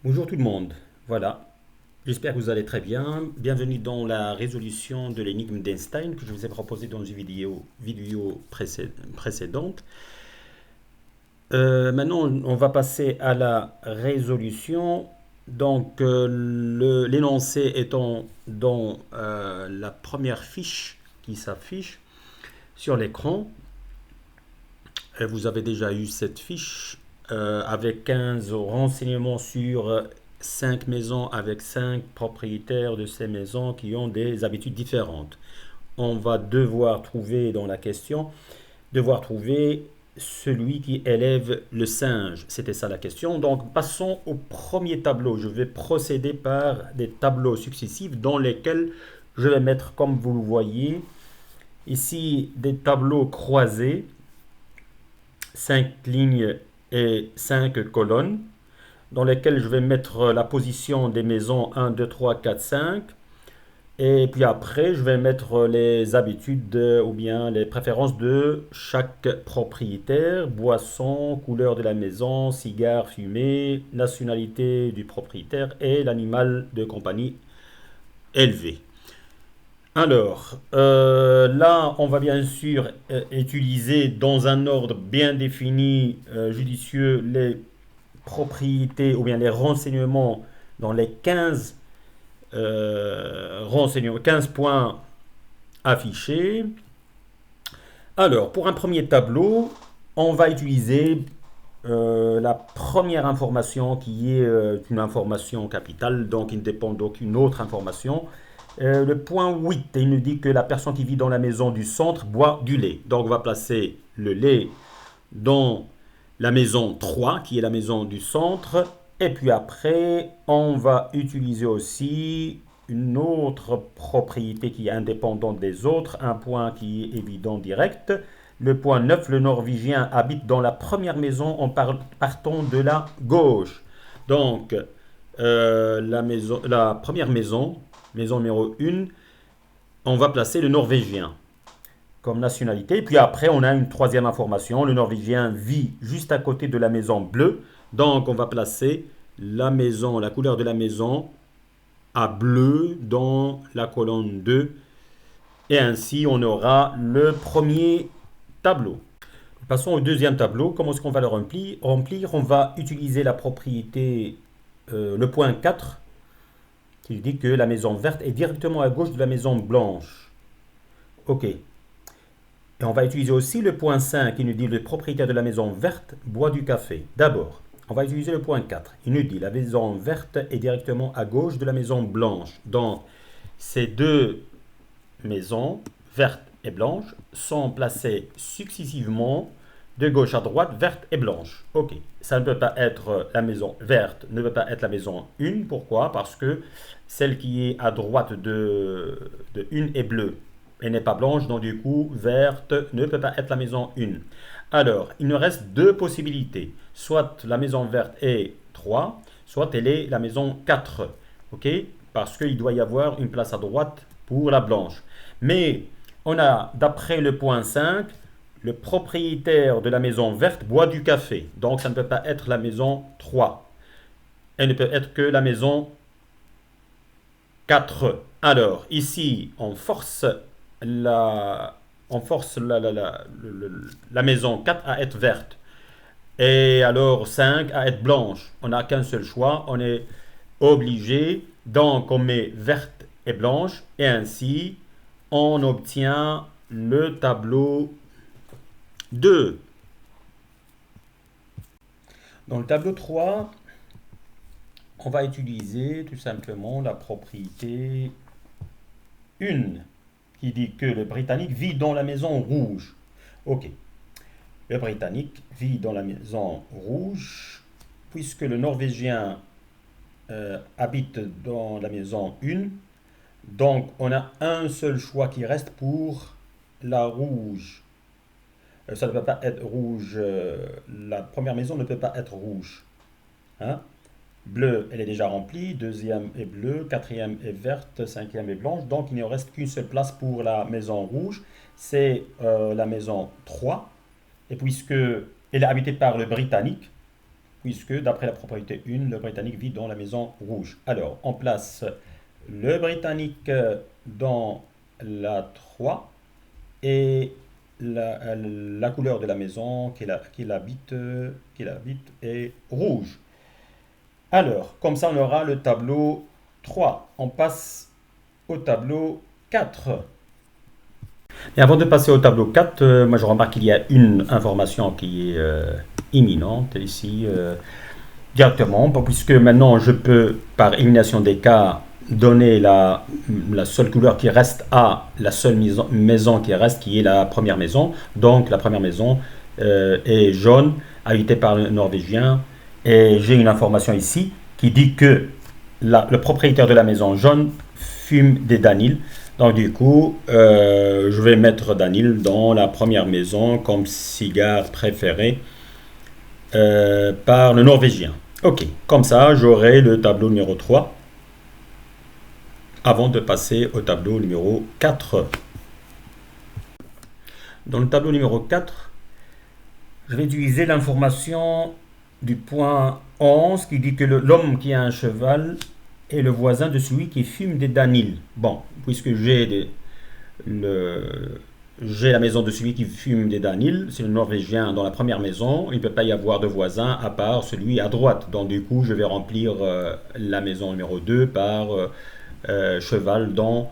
Bonjour tout le monde. Voilà. J'espère que vous allez très bien. Bienvenue dans la résolution de l'énigme d'Einstein que je vous ai proposée dans une vidéo précédente. Maintenant, on va passer à la résolution. Donc, l'énoncé étant dans la première fiche qui s'affiche sur l'écran. Vous avez déjà eu cette fiche avec 15 renseignements sur 5 maisons avec 5 propriétaires de ces maisons qui ont des habitudes différentes. On va devoir trouver dans la question, devoir trouver celui qui élève le singe. C'était ça la question. Donc passons au premier tableau. Je vais procéder par des tableaux successifs dans lesquels je vais mettre, comme vous le voyez, ici des tableaux croisés 5 lignes et 5 colonnes dans lesquelles je vais mettre la position des maisons 1, 2, 3, 4, 5. Et puis après, je vais mettre les habitudes ou bien les préférences de chaque propriétaire, boisson, couleur de la maison, cigare fumé, nationalité du propriétaire et l'animal de compagnie élevé. Alors, là, on va bien sûr utiliser dans un ordre bien défini, judicieux, les propriétés ou bien les renseignements dans les 15 renseignements, 15 points affichés. Alors, pour un premier tableau, on va utiliser la première information qui est une information capitale, donc il ne dépend d'aucune autre information. Le point 8, il nous dit que la personne qui vit dans la maison du centre boit du lait. Donc on va placer le lait dans la maison 3, qui est la maison du centre. Et puis après, on va utiliser aussi une autre propriété qui est indépendante des autres, un point qui est évident direct. Le point 9, le Norvégien habite dans la première maison en partant de la gauche. Donc, la première maison, maison numéro 1, on va placer le Norvégien comme nationalité. Puis après, on a une troisième information. Le Norvégien vit juste à côté de la maison bleue. Donc, on va placer la maison, la couleur de la maison à bleu dans la colonne 2. Et ainsi, on aura le premier tableau. Passons au deuxième tableau. Comment est-ce qu'on va le remplir? On va utiliser la propriété, le point 4, qui dit que la maison verte est directement à gauche de la maison blanche. OK. Et on va utiliser aussi le point 5 qui nous dit le propriétaire de la maison verte boit du café. D'abord, on va utiliser le point 4. Il nous dit la maison verte est directement à gauche de la maison blanche. Donc, ces deux maisons, vertes et blanches, sont placées successivement de gauche à droite, verte et blanche. Ok, ça ne peut pas être la maison verte, ne peut pas être la maison 1. Pourquoi? Parce que celle qui est à droite de 1 est bleue et n'est pas blanche, donc du coup, verte ne peut pas être la maison 1. Alors, il nous reste deux possibilités. Soit la maison verte est 3, soit elle est la maison 4. Ok? Parce qu'il doit y avoir une place à droite pour la blanche. Mais on a, d'après le point 5, le propriétaire de la maison verte boit du café. Donc ça ne peut pas être la maison 3. Elle ne peut être que la maison 4. Alors, ici, on force la maison 4 à être verte. Et alors 5 à être blanche. On n'a qu'un seul choix. On est obligé. Donc on met verte et blanche. Et ainsi, on obtient le tableau 2. Dans le tableau 3, on va utiliser tout simplement la propriété 1 qui dit que le Britannique vit dans la maison rouge. Ok. Le Britannique vit dans la maison rouge puisque le Norvégien habite dans la maison 1. Donc on a un seul choix qui reste pour la rouge. Ça ne peut pas être rouge. La première maison ne peut pas être rouge. Hein? Bleu, elle est déjà remplie. Deuxième est bleu. Quatrième est verte. Cinquième est blanche. Donc il ne reste qu'une seule place pour la maison rouge. C'est la maison 3. Et puisque elle est habitée par le Britannique, puisque d'après la propriété 1, le Britannique vit dans la maison rouge. Alors, on place le Britannique dans la 3 et la couleur de la maison qu'il habite est rouge. Alors, comme ça, on aura le tableau 3. On passe au tableau 4. Et avant de passer au tableau 4, moi je remarque qu'il y a une information qui est imminente ici directement, puisque maintenant je peux, par élimination des cas, donner la seule couleur qui reste à la seule maison qui reste, qui est la première maison. Donc la première maison est jaune, habitée par le Norvégien. Et j'ai une information ici qui dit que le propriétaire de la maison jaune fume des Danil. Donc du coup, je vais mettre Danil dans la première maison comme cigare préféré par le Norvégien. Ok, comme ça, j'aurai le tableau numéro 3 avant de passer au tableau numéro 4. Dans le tableau numéro 4, je vais utiliser l'information du point 11 qui dit que l'homme qui a un cheval est le voisin de celui qui fume des Danil. Bon, puisque j'ai la maison de celui qui fume des Danil, c'est le Norvégien dans la première maison, il ne peut pas y avoir de voisin à part celui à droite. Donc du coup, je vais remplir la maison numéro 2 par cheval dans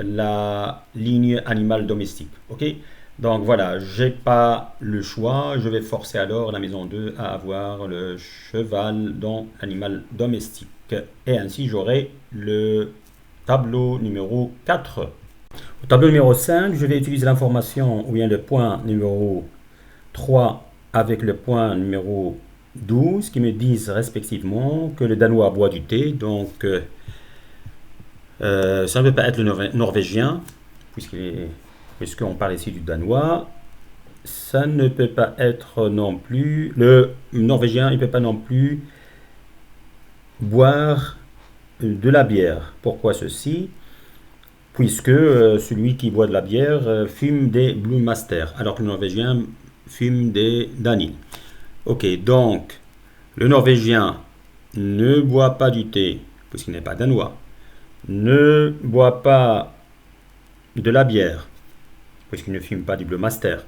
la ligne animal domestique. Ok? Donc voilà, j'ai pas le choix, je vais forcer alors la maison 2 à avoir le cheval dans l'animal domestique. Et ainsi j'aurai le tableau numéro 4. Au tableau numéro 5, je vais utiliser l'information ou bien le point numéro 3 avec le point numéro 12 qui me disent respectivement que le Danois boit du thé. Donc ça ne peut pas être le Norvégien puisqu'on parle ici du Danois. Ça ne peut pas être non plus le Norvégien, il ne peut pas non plus boire de la bière. Pourquoi ceci? Puisque celui qui boit de la bière fume des Blue Master, alors que le Norvégien fume des Danil. Ok, donc le Norvégien ne boit pas du thé, puisqu'il n'est pas danois, ne boit pas de la bière, puisqu'il ne fume pas du Blue Master,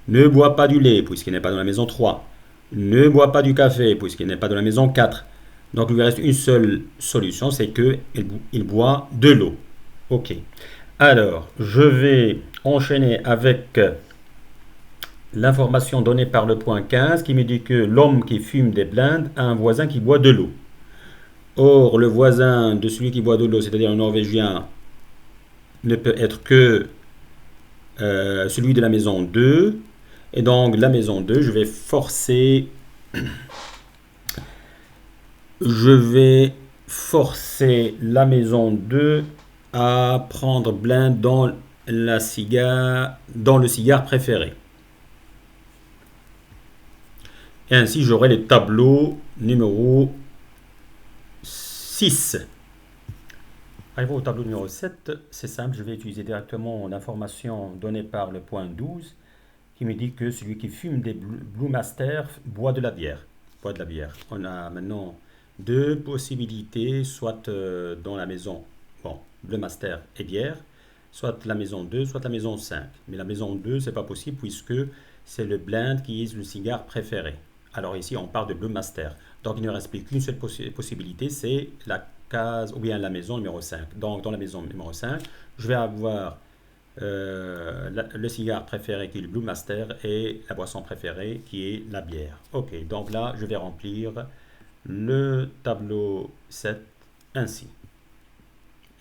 ne boit pas du lait, puisqu'il n'est pas dans la maison 3, ne boit pas du café, puisqu'il n'est pas dans la maison 4. Donc il lui reste une seule solution, c'est qu'il boit de l'eau. Ok. Alors, je vais enchaîner avec l'information donnée par le point 15 qui me dit que l'homme qui fume des blindes a un voisin qui boit de l'eau. Or, le voisin de celui qui boit de l'eau, c'est-à-dire un Norvégien, ne peut être que celui de la maison 2. Et donc, la maison 2, je vais forcer la maison 2 à prendre blind dans le cigare préféré. Et ainsi, j'aurai le tableau numéro 6. Arrivons au tableau numéro 7, c'est simple, je vais utiliser directement l'information donnée par le point 12 qui me dit que celui qui fume des Blue Master boit de la bière. On a maintenant deux possibilités, soit dans la maison Blue Master et bière, soit la maison 2, soit la maison 5. Mais la maison 2, c'est pas possible puisque c'est le blind qui est le cigare préféré. Alors ici, on parle de Blue Master. Donc il ne reste plus qu'une seule possibilité, c'est la case ou bien la maison numéro 5. Donc dans la maison numéro 5, je vais avoir le cigare préféré qui est le Blue Master et la boisson préférée qui est la bière. Ok, donc là, je vais remplir le tableau 7 ainsi.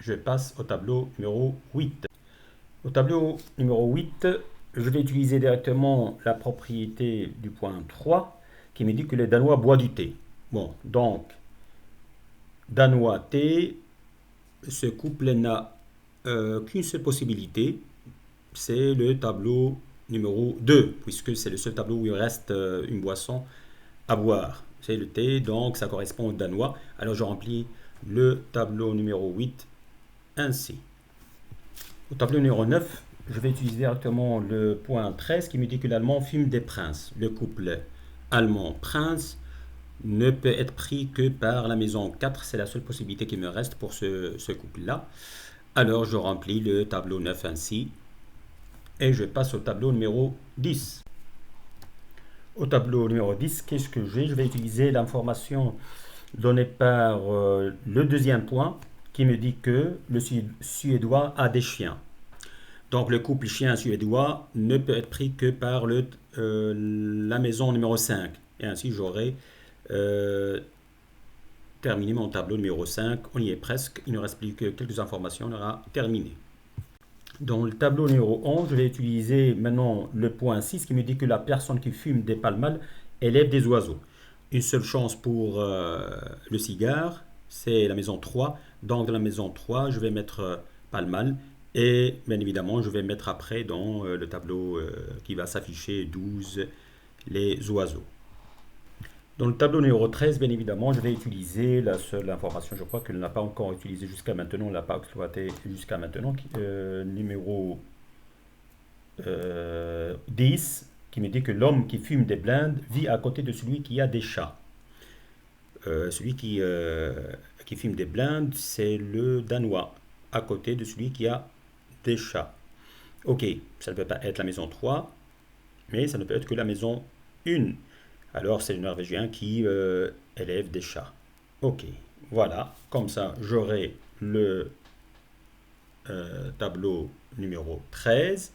Je passe au tableau numéro 8. Au tableau numéro 8, je vais utiliser directement la propriété du point 3 qui me dit que les Danois boivent du thé. Bon, donc, Danois-thé, ce couple n'a qu'une seule possibilité, c'est le tableau numéro 2, puisque c'est le seul tableau où il reste une boisson à boire. C'est le thé, donc ça correspond au Danois. Alors je remplis le tableau numéro 8 ainsi. Au tableau numéro 9, je vais utiliser directement le point 13 qui me dit que l'Allemand fume des princes. Le couple allemand-prince ne peut être pris que par la maison 4. C'est la seule possibilité qui me reste pour ce couple-là. Alors je remplis le tableau 9 ainsi et je passe au tableau numéro 10. Au tableau numéro 10, qu'est-ce que j'ai? Je vais utiliser l'information donnée par le deuxième point qui me dit que le Suédois a des chiens. Donc le couple chien suédois ne peut être pris que par la maison numéro 5. Et ainsi j'aurai terminé mon tableau numéro 5. On y est presque. Il ne reste plus que quelques informations. On aura terminé. Dans le tableau numéro 11, je vais utiliser maintenant le point 6 qui me dit que la personne qui fume des palmales élève des oiseaux. Une seule chance pour le cigare, c'est la maison 3. Donc dans la maison 3, je vais mettre palmale. Et bien évidemment, je vais mettre après dans le tableau qui va s'afficher 12 les oiseaux. Dans le tableau numéro 13, bien évidemment, je vais utiliser la seule information, je crois qu'elle n'a pas encore utilisée jusqu'à maintenant, on ne l'a pas exploité jusqu'à maintenant, numéro 10, qui me dit que l'homme qui fume des blindes vit à côté de celui qui a des chats. Celui qui fume des blindes, c'est le Danois, à côté de celui qui a des chats. Ok, ça ne peut pas être la maison 3, mais ça ne peut être que la maison 1. Alors c'est le Norvégien qui élève des chats. Ok, voilà, comme ça j'aurai le tableau numéro 13.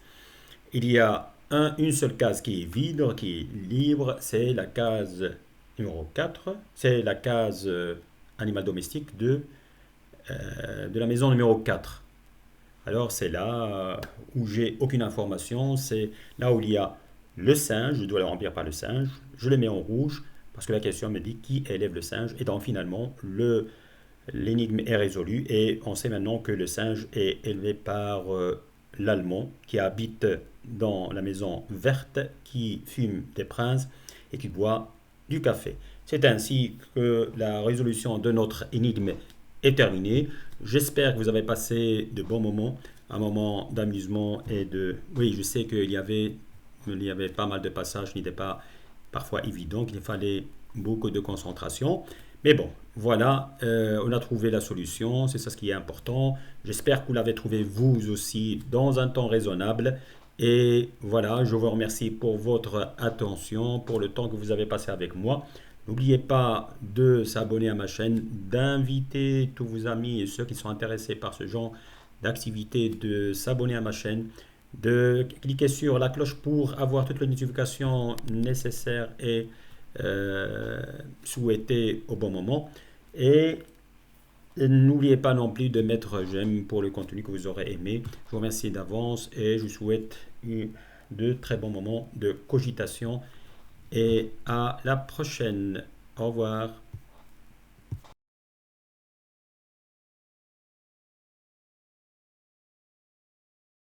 Il y a une seule case qui est vide, qui est libre, c'est la case numéro 4. C'est la case animal domestique de la maison numéro 4. Alors c'est là où j'ai aucune information, c'est là où il y a le singe, je dois le remplir par le singe, je le mets en rouge parce que la question me dit qui élève le singe et donc finalement l'énigme est résolue et on sait maintenant que le singe est élevé par l'Allemand qui habite dans la maison verte, qui fume des princes et qui boit du café. C'est ainsi que la résolution de notre énigme est terminée. J'espère que vous avez passé de bons moments, un moment d'amusement et de... Oui, je sais qu'il y avait pas mal de passages qui n'étaient pas parfois évidents, qu'il fallait beaucoup de concentration. Mais bon, voilà, on a trouvé la solution, c'est ça ce qui est important. J'espère que vous l'avez trouvé vous aussi dans un temps raisonnable. Et voilà, je vous remercie pour votre attention, pour le temps que vous avez passé avec moi. N'oubliez pas de s'abonner à ma chaîne, d'inviter tous vos amis et ceux qui sont intéressés par ce genre d'activité de s'abonner à ma chaîne, de cliquer sur la cloche pour avoir toutes les notifications nécessaires et souhaitées au bon moment. Et n'oubliez pas non plus de mettre j'aime pour le contenu que vous aurez aimé. Je vous remercie d'avance et je vous souhaite de très bons moments de cogitation. Et à la prochaine. Au revoir.